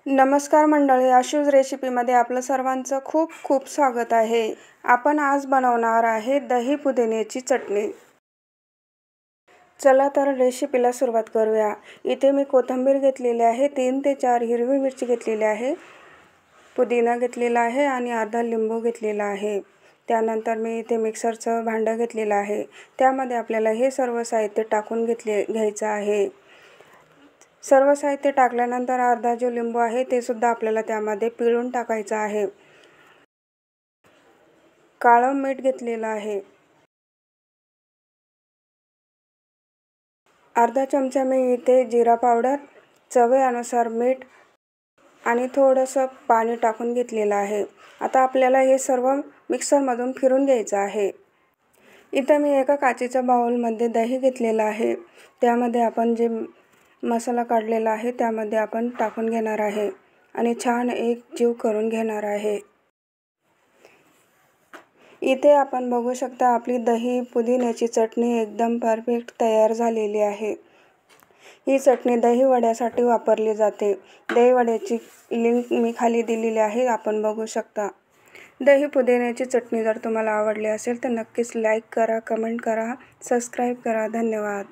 नमस्कार मंडळी, आशूज रेसिपीमध्ये आपलं सर्वांचं खूप खूप स्वागत आहे। आपण आज बनवणार आहे दही पुदिन्याची चटणी। चला तर रेसिपीला सुरुवात करूया। इथे मी कोथिंबीर घेतलेली आहे, 3 ते 4 हिरवी मिरची घेतलेली आहे, पुदिना घेतलेला आहे आणि अर्धा लिंबू घेतलेला आहे। त्यानंतर मी इथे मिक्सरचं भांडं घेतलेलं आहे, त्यामध्ये आपल्याला हे सर्व साहित्य टाकून घ्यायचं आहे। सर्व साहित्य टाकल्यानंतर अर्धा जो लिंबू आहे ते सुद्धा आपल्याला त्यामध्ये पिळून टाकायचं आहे। काळं मीठ घेतलेलं आहे, अर्धा चमचा मी इथे जिरा पावडर, चवीनुसार मीठ आणि थोडंसं पाणी टाकून घेतलेलं आहे। आता आपल्याला हे सर्व मिक्सरमधून फिरून घ्यायचं आहे। इथे मी एका काचेच्या बाउलमध्ये दही घेतलेलं आहे, त्यामध्ये आपण जे मसाला काढलेला आहे त्यामध्ये आपण टाकून घेणार आहे आणि छान एकजीव करून घेणार आहे। इथे आपण बघू शकता आपली दही पुदिन्याची चटणी एकदम परफेक्ट तयार झालेली आहे। ही चटणी दही वड्यासाठी वापरली जाते। दही वड्याची लिंक मी खाली दिलेली आहे, आपण बघू शकता। दही पुदिन्याची चटणी जर तुम्हाला आवडली असेल तर नक्कीच लाईक करा, कमेंट करा, सबस्क्राईब करा। धन्यवाद।